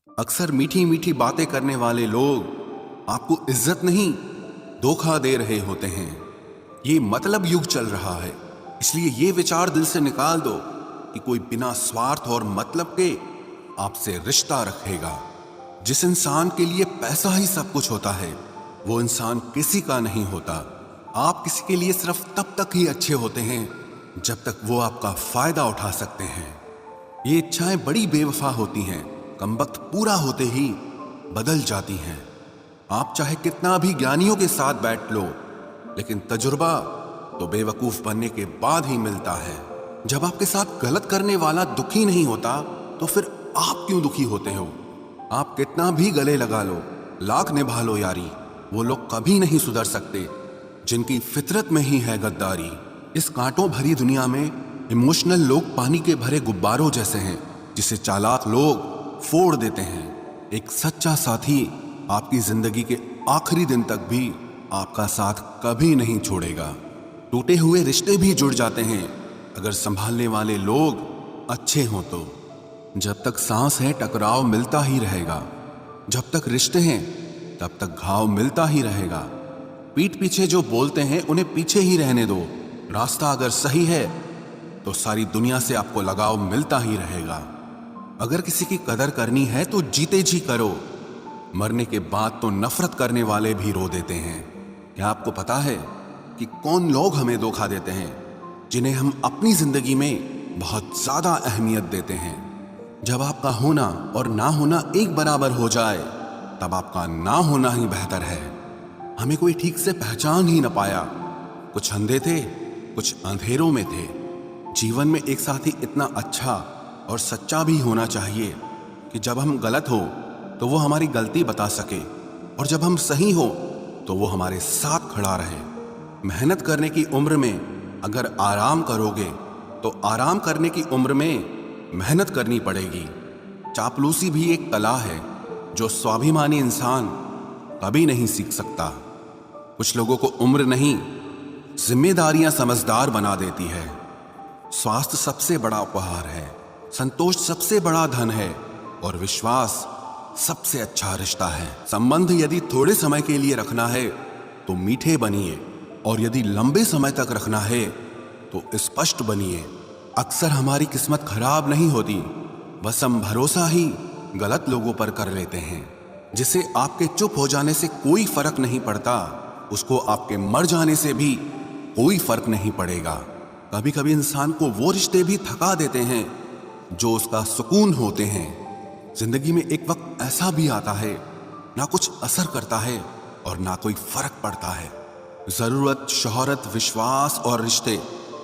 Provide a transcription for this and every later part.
अक्सर मीठी मीठी बातें करने वाले लोग आपको इज्जत नहीं, धोखा दे रहे होते हैं। ये मतलब युग चल रहा है, इसलिए ये विचार दिल से निकाल दो कि कोई बिना स्वार्थ और मतलब के आपसे रिश्ता रखेगा। जिस इंसान के लिए पैसा ही सब कुछ होता है, वो इंसान किसी का नहीं होता। आप किसी के लिए सिर्फ तब तक ही अच्छे होते हैं जब तक वो आपका फायदा उठा सकते हैं। ये इच्छाएं बड़ी बेवफा होती हैं, कमबख्त पूरा होते ही बदल जाती हैं। आप चाहे कितना भी ज्ञानियों के साथ बैठ लो, लेकिन तजुर्बा तो बेवकूफ बनने के बाद ही मिलता है। जब आपके साथ गलत करने वाला दुखी नहीं होता, तो फिर आप क्यों दुखी होते हो? आप कितना भी गले लगा लो, लाख निभा लो यारी, वो लोग कभी नहीं सुधर सकते जिनकी फितरत में ही है गद्दारी। इस कांटों भरी दुनिया में इमोशनल लोग पानी के भरे गुब्बारों जैसे हैं, जिसे चालाक लोग फोड़ देते हैं। एक सच्चा साथी आपकी जिंदगी के आखिरी दिन तक भी आपका साथ कभी नहीं छोड़ेगा। टूटे हुए रिश्ते भी जुड़ जाते हैं अगर संभालने वाले लोग अच्छे हों तो। जब तक सांस है टकराव मिलता ही रहेगा, जब तक रिश्ते हैं तब तक घाव मिलता ही रहेगा। पीठ पीछे जो बोलते हैं उन्हें पीछे ही रहने दो। रास्ता अगर सही है तो सारी दुनिया से आपको लगाव मिलता ही रहेगा। अगर किसी की कदर करनी है तो जीते जी करो, मरने के बाद तो नफरत करने वाले भी रो देते हैं। क्या आपको पता है कि कौन लोग हमें धोखा देते हैं, जिन्हें हम अपनी जिंदगी में बहुत ज्यादा अहमियत देते हैं? जब आपका होना और ना होना एक बराबर हो जाए, तब आपका ना होना ही बेहतर है। हमें कोई ठीक से पहचान ही न पाया, कुछ अंधे थे, कुछ अंधेरों में थे। जीवन में एक साथी इतना अच्छा और सच्चा भी होना चाहिए कि जब हम गलत हो तो वो हमारी गलती बता सके, और जब हम सही हो तो वो हमारे साथ खड़ा रहे। मेहनत करने की उम्र में अगर आराम करोगे तो आराम करने की उम्र में मेहनत करनी पड़ेगी। चापलूसी भी एक कला है जो स्वाभिमानी इंसान कभी नहीं सीख सकता। कुछ लोगों को उम्र नहीं, जिम्मेदारियां समझदार बना देती है। स्वास्थ्य सबसे बड़ा उपहार है, संतोष सबसे बड़ा धन है, और विश्वास सबसे अच्छा रिश्ता है। संबंध यदि थोड़े समय के लिए रखना है तो मीठे बनिए, और यदि लंबे समय तक रखना है तो स्पष्ट बनिए। अक्सर हमारी किस्मत खराब नहीं होती, बस हम भरोसा ही गलत लोगों पर कर लेते हैं। जिसे आपके चुप हो जाने से कोई फर्क नहीं पड़ता, उसको आपके मर जाने से भी कोई फर्क नहीं पड़ेगा। कभी कभी इंसान को वो रिश्ते भी थका देते हैं जो उसका सुकून होते हैं। जिंदगी में एक वक्त ऐसा भी आता है, ना कुछ असर करता है और ना कोई फर्क पड़ता है। जरूरत, शोहरत, विश्वास और रिश्ते,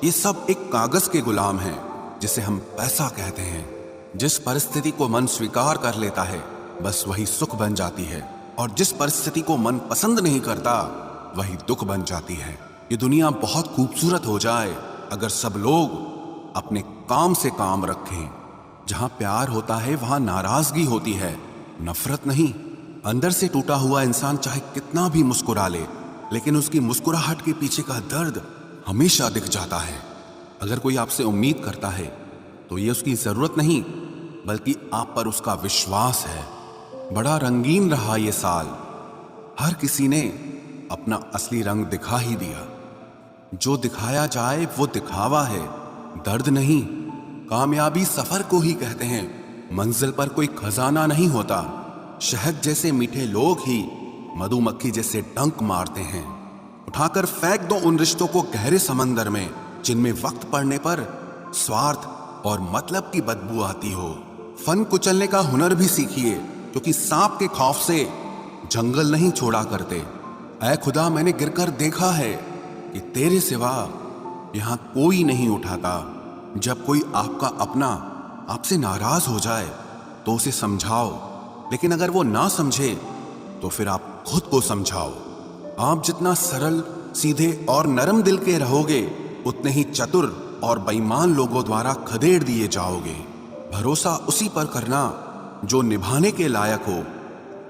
ये सब एक कागज के गुलाम हैं जिसे हम पैसा कहते हैं। जिस परिस्थिति को मन स्वीकार कर लेता है, बस वही सुख बन जाती है, और जिस परिस्थिति को मन पसंद नहीं करता, वही दुख बन जाती है। ये दुनिया बहुत खूबसूरत हो जाए अगर सब लोग अपने काम से काम रखें। जहां प्यार होता है वहां नाराजगी होती है, नफरत नहीं। अंदर से टूटा हुआ इंसान चाहे कितना भी मुस्कुरा ले, लेकिन उसकी मुस्कुराहट के पीछे का दर्द हमेशा दिख जाता है। अगर कोई आपसे उम्मीद करता है तो ये उसकी जरूरत नहीं, बल्कि आप पर उसका विश्वास है। बड़ा रंगीन रहा ये साल, हर किसी ने अपना असली रंग दिखा ही दिया। जो दिखाया जाए वो दिखावा है, दर्द नहीं। कामयाबी सफर को ही कहते हैं, मंजिल पर कोई खजाना नहीं होता। शहद जैसे मीठे लोग ही मधुमक्खी जैसे डंक मारते हैं। उठाकर फेंक दो उन रिश्तों को गहरे समंदर में, जिनमें वक्त पड़ने पर स्वार्थ और मतलब की बदबू आती हो। फन कुचलने का हुनर भी सीखिए, क्योंकि सांप के खौफ से जंगल नहीं छोड़ा करते। ऐ खुदा, मैंने गिरकर देखा है कि तेरे सिवा यहां कोई नहीं उठाता। जब कोई आपका अपना आपसे नाराज हो जाए तो उसे समझाओ, लेकिन अगर वो ना समझे तो फिर आप खुद को समझाओ। आप जितना सरल, सीधे और नरम दिल के रहोगे, उतने ही चतुर और बेईमान लोगों द्वारा खदेड़ दिए जाओगे। भरोसा उसी पर करना जो निभाने के लायक हो।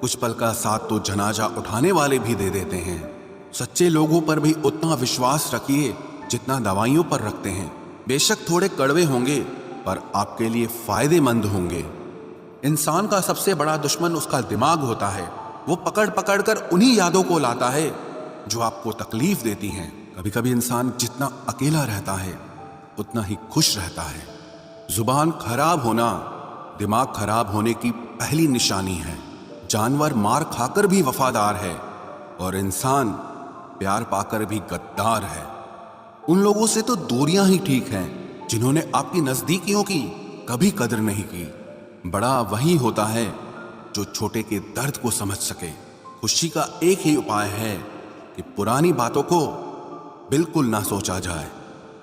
कुछ पल का साथ तो जनाजा उठाने वाले भी दे देते हैं। सच्चे लोगों पर भी उतना विश्वास रखिए जितना दवाइयों पर रखते हैं। बेशक थोड़े कड़वे होंगे, पर आपके लिए फायदेमंद होंगे। इंसान का सबसे बड़ा दुश्मन उसका दिमाग होता है। वो पकड़ पकड़ कर उन्हीं यादों को लाता है जो आपको तकलीफ देती हैं। कभी कभी इंसान जितना अकेला रहता है उतना ही खुश रहता है। जुबान खराब होना दिमाग खराब होने की पहली निशानी है। जानवर मार खाकर भी वफादार है और इंसान प्यार पाकर भी गद्दार है। उन लोगों से तो दूरियां ही ठीक हैं जिन्होंने आपकी नजदीकियों की कभी कदर नहीं की। बड़ा वही होता है जो छोटे के दर्द को समझ सके। खुशी का एक ही उपाय है कि पुरानी बातों को बिल्कुल ना सोचा जाए।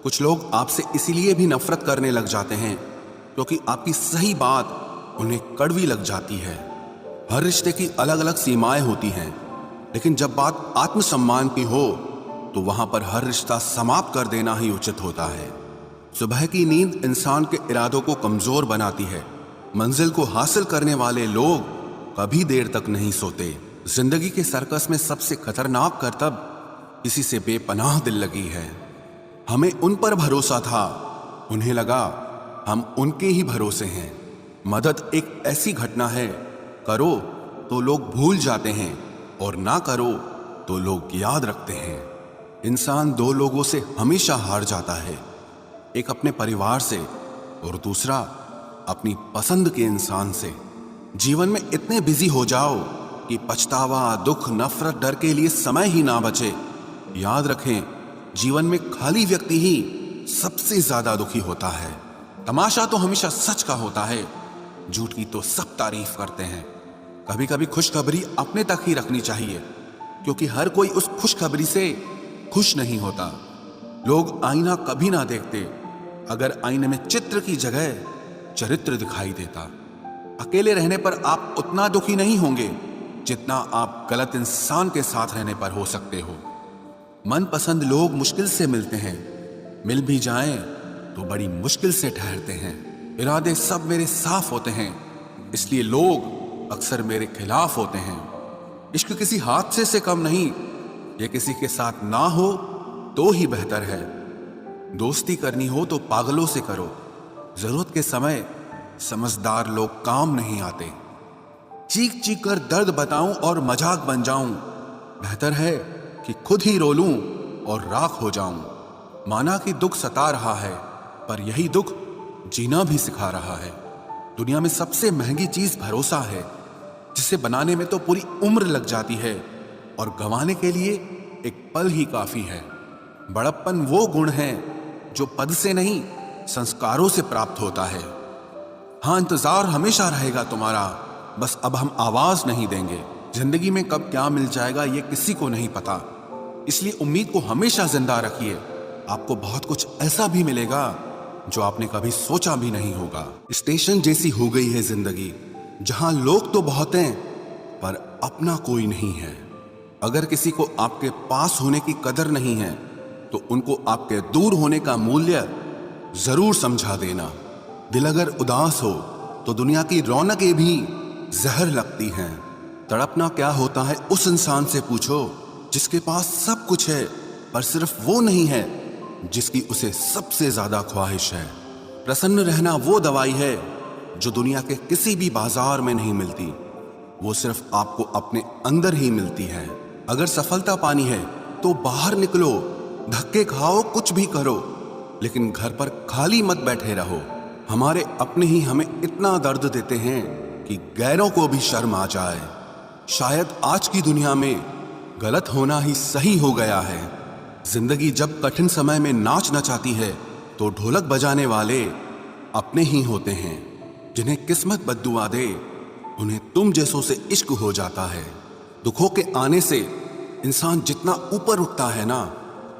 कुछ लोग आपसे इसीलिए भी नफरत करने लग जाते हैं क्योंकि आपकी सही बात उन्हें कड़वी लग जाती है। हर रिश्ते की अलग अलग सीमाएं होती हैं, लेकिन जब बात आत्मसम्मान की हो तो वहां पर हर रिश्ता समाप्त कर देना ही उचित होता है। सुबह की नींद इंसान के इरादों को कमजोर बनाती है। मंजिल को हासिल करने वाले लोग कभी देर तक नहीं सोते। जिंदगी के सर्कस में सबसे खतरनाक करतब किसी से बेपनाह दिल लगी है। हमें उन पर भरोसा था, उन्हें लगा हम उनके ही भरोसे हैं। मदद एक ऐसी घटना है, करो तो लोग भूल जाते हैं और ना करो तो लोग याद रखते हैं। इंसान दो लोगों से हमेशा हार जाता है, एक अपने परिवार से और दूसरा अपनी पसंद के इंसान से। जीवन में इतने बिजी हो जाओ कि पछतावा, दुख, नफरत, डर के लिए समय ही ना बचे। याद रखें, जीवन में खाली व्यक्ति ही सबसे ज्यादा दुखी होता है। तमाशा तो हमेशा सच का होता है, झूठ की तो सब तारीफ करते हैं। कभी कभी खुशखबरी अपने तक ही रखनी चाहिए, क्योंकि हर कोई उस खुशखबरी से खुश नहीं होता। लोग आईना कभी ना देखते अगर आईने में चित्र की जगह चरित्र दिखाई देता। अकेले रहने पर आप उतना दुखी नहीं होंगे जितना आप गलत इंसान के साथ रहने पर हो सकते हो। मनपसंद लोग मुश्किल से मिलते हैं, मिल भी जाएं तो बड़ी मुश्किल से ठहरते हैं। इरादे सब मेरे साफ होते हैं, इसलिए लोग अक्सर मेरे खिलाफ होते हैं। इश्क किसी हादसे से कम नहीं, ये किसी के साथ ना हो तो ही बेहतर है। दोस्ती करनी हो तो पागलों से करो, जरूरत के समय समझदार लोग काम नहीं आते। चीख चीख कर दर्द बताऊं और मजाक बन जाऊं, बेहतर है कि खुद ही रो लूं और राख हो जाऊं। माना कि दुख सता रहा है, पर यही दुख जीना भी सिखा रहा है। दुनिया में सबसे महंगी चीज भरोसा है, जिसे बनाने में तो पूरी उम्र लग जाती है और गंवाने के लिए एक पल ही काफी है। बड़प्पन वो गुण है जो पद से नहीं संस्कारों से प्राप्त होता है। हाँ, इंतजार हमेशा रहेगा तुम्हारा, बस अब हम आवाज नहीं देंगे। जिंदगी में कब क्या मिल जाएगा ये किसी को नहीं पता, इसलिए उम्मीद को हमेशा जिंदा रखिए। आपको बहुत कुछ ऐसा भी मिलेगा जो आपने कभी सोचा भी नहीं होगा। स्टेशन जैसी हो गई है जिंदगी, जहां लोग तो बहुत हैं पर अपना कोई नहीं है। अगर किसी को आपके पास होने की कदर नहीं है तो उनको आपके दूर होने का मूल्य जरूर समझा देना। दिल अगर उदास हो तो दुनिया की रौनकें भी जहर लगती हैं। तड़पना क्या होता है उस इंसान से पूछो जिसके पास सब कुछ है, पर सिर्फ वो नहीं है जिसकी उसे सबसे ज्यादा ख्वाहिश है। प्रसन्न रहना वो दवाई है जो दुनिया के किसी भी बाजार में नहीं मिलती, वो सिर्फ आपको अपने अंदर ही मिलती है। अगर सफलता पानी है तो बाहर निकलो, धक्के खाओ, कुछ भी करो, लेकिन घर पर खाली मत बैठे रहो। हमारे अपने ही हमें इतना दर्द देते हैं कि गैरों को भी शर्म आ जाए। शायद आज की दुनिया में गलत होना ही सही हो गया है। जिंदगी जब कठिन समय में नाच नचाती है तो ढोलक बजाने वाले अपने ही होते हैं। जिन्हें किस्मत बद्दुआ दे उन्हें तुम जैसों से इश्क हो जाता है। दुखों के आने से इंसान जितना ऊपर उठता है ना,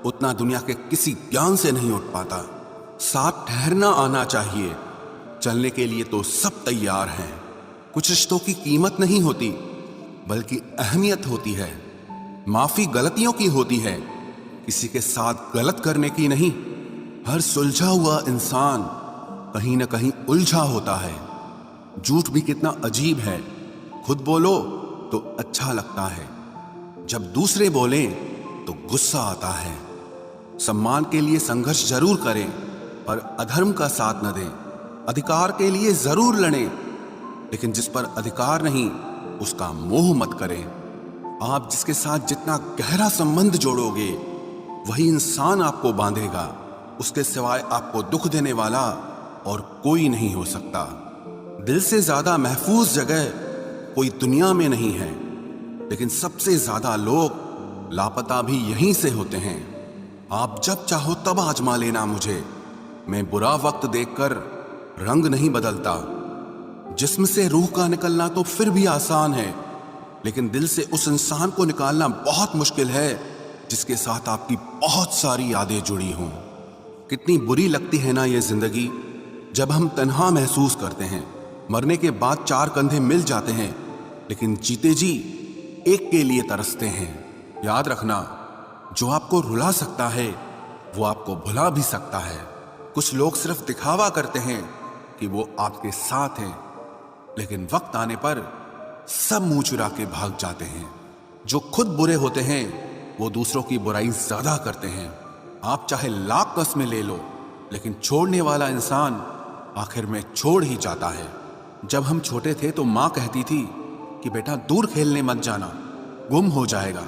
उतना दुनिया के किसी ज्ञान से नहीं उठ पाता। साथ ठहरना आना चाहिए, चलने के लिए तो सब तैयार हैं। कुछ रिश्तों की कीमत नहीं होती बल्कि अहमियत होती है। माफी गलतियों की होती है, किसी के साथ गलत करने की नहीं। हर सुलझा हुआ इंसान कहीं ना कहीं उलझा होता है। झूठ भी कितना अजीब है, खुद बोलो तो अच्छा लगता है, जब दूसरे बोलें तो गुस्सा आता है। सम्मान के लिए संघर्ष जरूर करें पर अधर्म का साथ न दें। अधिकार के लिए जरूर लड़ें लेकिन जिस पर अधिकार नहीं उसका मोह मत करें। आप जिसके साथ जितना गहरा संबंध जोड़ोगे वही इंसान आपको बांधेगा। उसके सिवाय आपको दुख देने वाला और कोई नहीं हो सकता। दिल से ज्यादा महफूज जगह कोई दुनिया में नहीं है, लेकिन सबसे ज्यादा लोग लापता भी यहीं से होते हैं। आप जब चाहो तब आजमा लेना मुझे, मैं बुरा वक्त देखकर रंग नहीं बदलता। जिस्म से रूह का निकलना तो फिर भी आसान है, लेकिन दिल से उस इंसान को निकालना बहुत मुश्किल है जिसके साथ आपकी बहुत सारी यादें जुड़ी हों। कितनी बुरी लगती है ना ये जिंदगी, जब हम तन्हा महसूस करते हैं। मरने के बाद चार कंधे मिल जाते हैं, लेकिन जीते जी एक के लिए तरसते हैं। याद रखना, जो आपको रुला सकता है वो आपको भुला भी सकता है। कुछ लोग सिर्फ दिखावा करते हैं कि वो आपके साथ हैं, लेकिन वक्त आने पर सब मुंह चुरा के भाग जाते हैं। जो खुद बुरे होते हैं वो दूसरों की बुराई ज्यादा करते हैं। आप चाहे लाख कस्में ले लो, लेकिन छोड़ने वाला इंसान आखिर में छोड़ ही जाता है। जब हम छोटे थे तो माँ कहती थी कि बेटा दूर खेलने मत जाना, गुम हो जाएगा।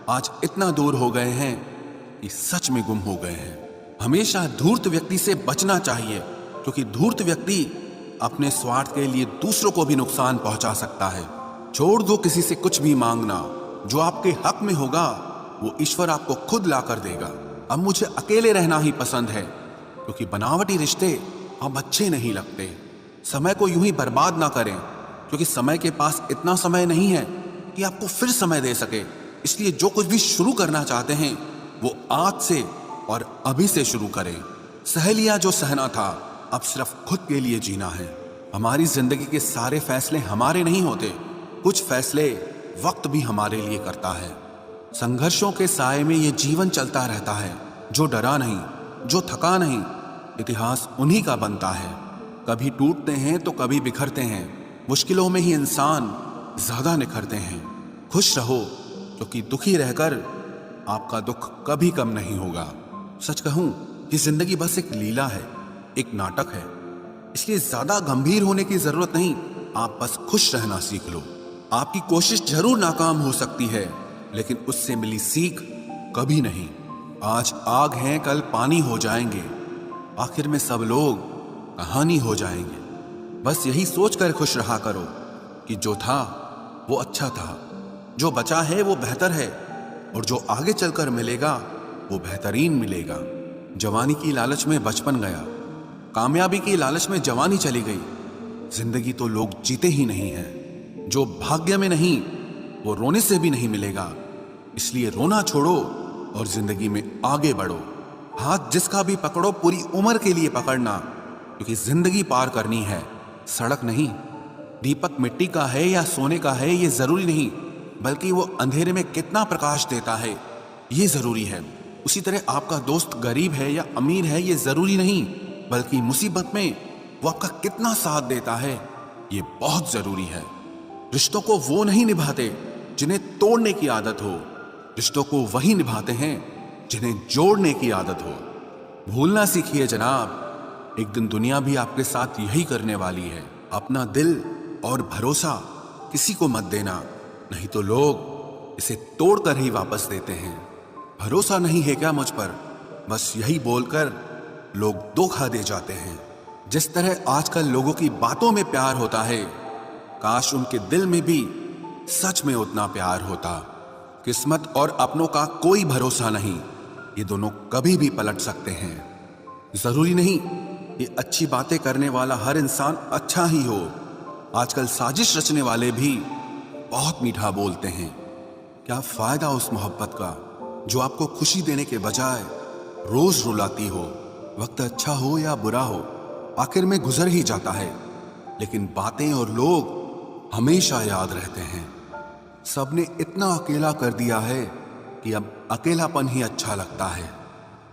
आज इतना दूर हो गए हैं कि सच में गुम हो गए हैं। हमेशा धूर्त व्यक्ति से बचना चाहिए, क्योंकि धूर्त व्यक्ति अपने स्वार्थ के लिए दूसरों को भी नुकसान पहुंचा सकता है। छोड़ दो किसी से कुछ भी मांगना, जो आपके हक में होगा वो ईश्वर आपको खुद ला कर देगा। अब मुझे अकेले रहना ही पसंद है, क्योंकि बनावटी रिश्ते अब अच्छे नहीं लगते। समय को यूं ही बर्बाद ना करें, क्योंकि समय के पास इतना समय नहीं है कि आपको फिर समय दे सके। इसलिए जो कुछ भी शुरू करना चाहते हैं वो आज से और अभी से शुरू करें। सह लिया जो सहना था, अब सिर्फ खुद के लिए जीना है। हमारी जिंदगी के सारे फैसले हमारे नहीं होते, कुछ फैसले वक्त भी हमारे लिए करता है। संघर्षों के साए में ये जीवन चलता रहता है। जो डरा नहीं, जो थका नहीं, इतिहास उन्हीं का बनता है। कभी टूटते हैं तो कभी बिखरते हैं। मुश्किलों में ही इंसान ज्यादा निखरते हैं। खुश रहो, क्योंकि दुखी रहकर आपका दुख कभी कम नहीं होगा। सच कहूं कि जिंदगी बस एक लीला है, एक नाटक है, इसलिए ज्यादा गंभीर होने की जरूरत नहीं। आप बस खुश रहना सीख लो। आपकी कोशिश जरूर नाकाम हो सकती है, लेकिन उससे मिली सीख कभी नहीं। आज आग हैं, कल पानी हो जाएंगे, आखिर में सब लोग कहानी हो जाएंगे। बस यही सोचकर खुश रहा करो कि जो था वो अच्छा था, जो बचा है वो बेहतर है, और जो आगे चलकर मिलेगा वो बेहतरीन मिलेगा। जवानी की लालच में बचपन गया, कामयाबी की लालच में जवानी चली गई। जिंदगी तो लोग जीते ही नहीं हैं। जो भाग्य में नहीं वो रोने से भी नहीं मिलेगा। इसलिए रोना छोड़ो और जिंदगी में आगे बढ़ो। हाथ जिसका भी पकड़ो पूरी उम्र के लिए पकड़ना, क्योंकि जिंदगी पार करनी है, सड़क नहीं। दीपक मिट्टी का है या सोने का है ये जरूरी नहीं, बल्कि वो अंधेरे में कितना प्रकाश देता है ये जरूरी है। उसी तरह आपका दोस्त गरीब है या अमीर है ये जरूरी नहीं, बल्कि मुसीबत में वो आपका कितना साथ देता है ये बहुत जरूरी है। रिश्तों को वो नहीं निभाते जिन्हें तोड़ने की आदत हो, रिश्तों को वही निभाते हैं जिन्हें जोड़ने की आदत हो। भूलना सीखिए जनाब, एक दिन दुनिया भी आपके साथ यही करने वाली है। अपना दिल और भरोसा किसी को मत देना, नहीं तो लोग इसे तोड़कर ही वापस देते हैं। भरोसा नहीं है क्या मुझ पर, बस यही बोलकर लोग धोखा दे जाते हैं। जिस तरह आजकल लोगों की बातों में प्यार होता है, काश उनके दिल में भी सच में उतना प्यार होता। किस्मत और अपनों का कोई भरोसा नहीं, ये दोनों कभी भी पलट सकते हैं। जरूरी नहीं ये अच्छी बातें करने वाला हर इंसान अच्छा ही हो। आजकल साजिश रचने वाले भी बहुत मीठा बोलते हैं। क्या फायदा उस मोहब्बत का जो आपको खुशी देने के बजाय रोज रुलाती हो। वक्त अच्छा हो या बुरा हो, आखिर में गुजर ही जाता है, लेकिन बातें और लोग हमेशा याद रहते हैं। सबने इतना अकेला कर दिया है कि अब अकेलापन ही अच्छा लगता है।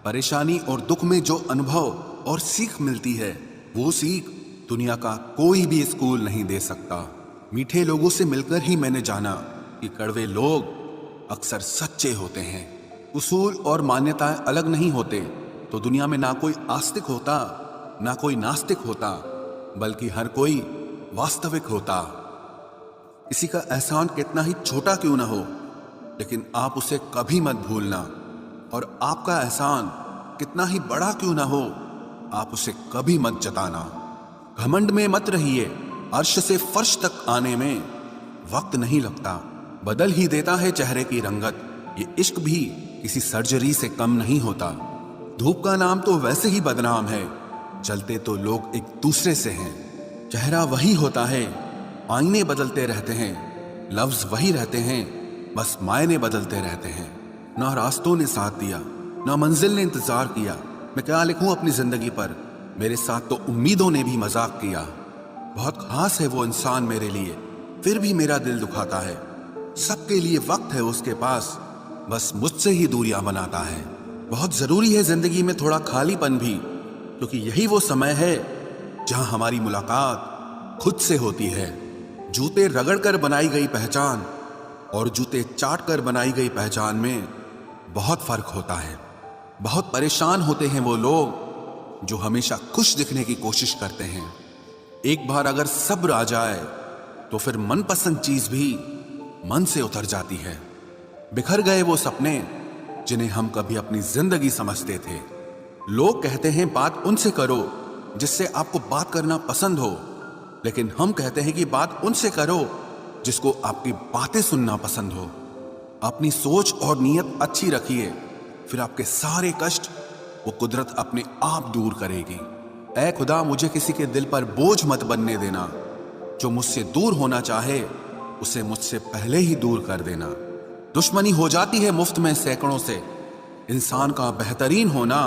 परेशानी और दुख में जो अनुभव और सीख मिलती है, वो सीख दुनिया का कोई भी स्कूल नहीं दे सकता। मीठे लोगों से मिलकर ही मैंने जाना कि कड़वे लोग अक्सर सच्चे होते हैं। उसूल और मान्यताएं अलग नहीं होते तो दुनिया में ना कोई आस्तिक होता ना कोई नास्तिक होता, बल्कि हर कोई वास्तविक होता। किसी का एहसान कितना ही छोटा क्यों ना हो, लेकिन आप उसे कभी मत भूलना। और आपका एहसान कितना ही बड़ा क्यों ना हो, आप उसे कभी मत जताना। घमंड में मत रहिए, अर्श से फर्श तक आने में वक्त नहीं लगता, बदल ही देता है चेहरे की रंगत। ये इश्क भी किसी सर्जरी से कम नहीं होता। धूप का नाम तो वैसे ही बदनाम है, जलते तो लोग एक दूसरे से हैं। चेहरा वही होता है, आईने बदलते रहते हैं, लफ्ज वही रहते हैं, बस मायने बदलते रहते हैं। ना रास्तों ने साथ दिया, ना मंजिल ने इंतजार किया। मैं क्या लिखूं अपनी जिंदगी पर, मेरे साथ तो उम्मीदों ने भी मजाक किया। बहुत खास है वो इंसान मेरे लिए, फिर भी मेरा दिल दुखाता है। सबके लिए वक्त है उसके पास, बस मुझसे ही दूरियां बनाता है। बहुत जरूरी है जिंदगी में थोड़ा खालीपन भी, क्योंकि यही वो समय है जहां हमारी मुलाकात खुद से होती है। जूते रगड़ कर बनाई गई पहचान और जूते चाट कर बनाई गई पहचान में बहुत फर्क होता है। बहुत परेशान होते हैं वो लोग जो हमेशा खुश दिखने की कोशिश करते हैं। एक बार अगर सब्र आ जाए तो फिर मनपसंद चीज भी मन से उतर जाती है। बिखर गए वो सपने जिन्हें हम कभी अपनी जिंदगी समझते थे। लोग कहते हैं बात उनसे करो जिससे आपको बात करना पसंद हो, लेकिन हम कहते हैं कि बात उनसे करो जिसको आपकी बातें सुनना पसंद हो। अपनी सोच और नीयत अच्छी रखिए, फिर आपके सारे कष्ट वो कुदरत अपने आप दूर करेगी। ऐ खुदा, मुझे किसी के दिल पर बोझ मत बनने देना। जो मुझसे दूर होना चाहे उसे मुझसे पहले ही दूर कर देना। दुश्मनी हो जाती है मुफ्त में सैकड़ों से, इंसान का बेहतरीन होना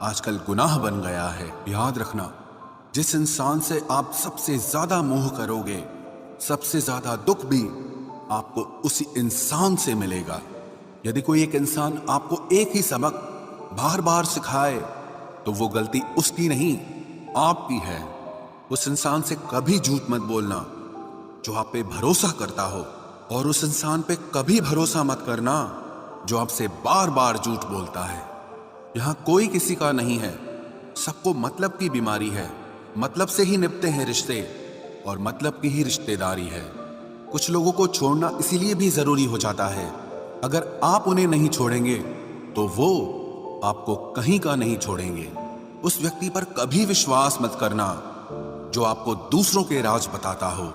आजकल गुनाह बन गया है। याद रखना, जिस इंसान से आप सबसे ज्यादा मोह करोगे, सबसे ज्यादा दुख भी आपको उसी इंसान से मिलेगा। यदि कोई एक इंसान आपको एक ही सबक बार बार सिखाए तो वो गलती उसकी नहीं आपकी है। उस इंसान से कभी झूठ मत बोलना जो आप पे भरोसा करता हो, और उस इंसान पे कभी भरोसा मत करना जो आपसे बार बार झूठ बोलता है। यहां कोई किसी का नहीं है, सबको मतलब की बीमारी है। मतलब से ही निपटे हैं रिश्ते और मतलब की ही रिश्तेदारी है। कुछ लोगों को छोड़ना इसीलिए भी जरूरी हो जाता है, अगर आप उन्हें नहीं छोड़ेंगे तो वो आपको कहीं का नहीं छोड़ेंगे। उस व्यक्ति पर कभी विश्वास मत करना जो आपको दूसरों के राज बताता हो।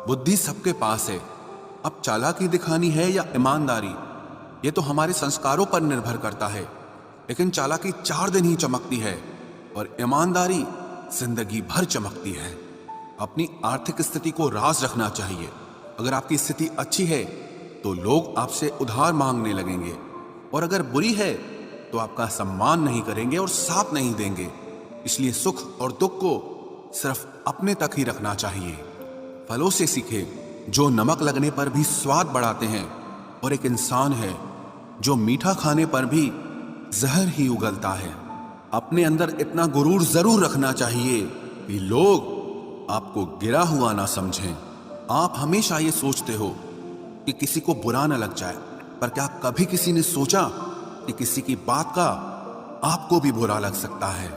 बुद्धि सबके पास है, अब चालाकी दिखानी है या ईमानदारी, ये तो हमारे संस्कारों पर निर्भर करता है। लेकिन चालाकी 4 दिन ही चमकती है और ईमानदारी जिंदगी भर चमकती है। अपनी आर्थिक स्थिति को राज रखना चाहिए। अगर आपकी स्थिति अच्छी है तो लोग आपसे उधार मांगने लगेंगे, और अगर बुरी है तो आपका सम्मान नहीं करेंगे और साथ नहीं देंगे। इसलिए सुख और दुख को सिर्फ अपने तक ही रखना चाहिए। फलों से सीखे जो नमक लगने पर भी स्वाद बढ़ाते हैं, और एक इंसान है जो मीठा खाने पर भी जहर ही उगलता है। अपने अंदर इतना गुरूर जरूर रखना चाहिए कि लोग आपको गिरा हुआ ना समझें। आप हमेशा ये सोचते हो कि किसी को बुरा ना लग जाए, पर क्या कभी किसी ने सोचा कि किसी की बात का आपको भी बुरा लग सकता है?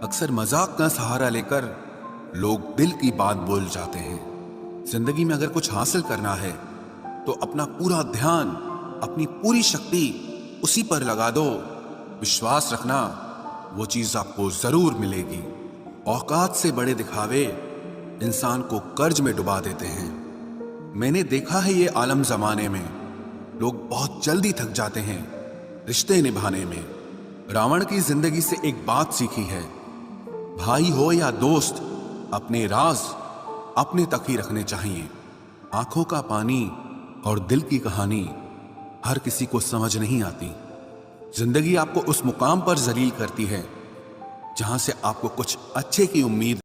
अक्सर मजाक का सहारा लेकर लोग दिल की बात बोल जाते हैं। जिंदगी में अगर कुछ हासिल करना है तो अपना पूरा ध्यान, अपनी पूरी शक्ति उसी पर लगा दो। विश्वास रखना, वो चीज आपको जरूर मिलेगी। औकात से बड़े दिखावे इंसान को कर्ज में डुबा देते हैं। मैंने देखा है ये आलम जमाने में लोग बहुत जल्दी थक जाते हैं रिश्ते निभाने में। रावण की जिंदगी से एक बात सीखी है, भाई हो या दोस्त, अपने राज अपने तक ही रखने चाहिए। आंखों का पानी और दिल की कहानी हर किसी को समझ नहीं आती। जिंदगी आपको उस मुकाम पर जलील करती है जहां से आपको कुछ अच्छे की उम्मीद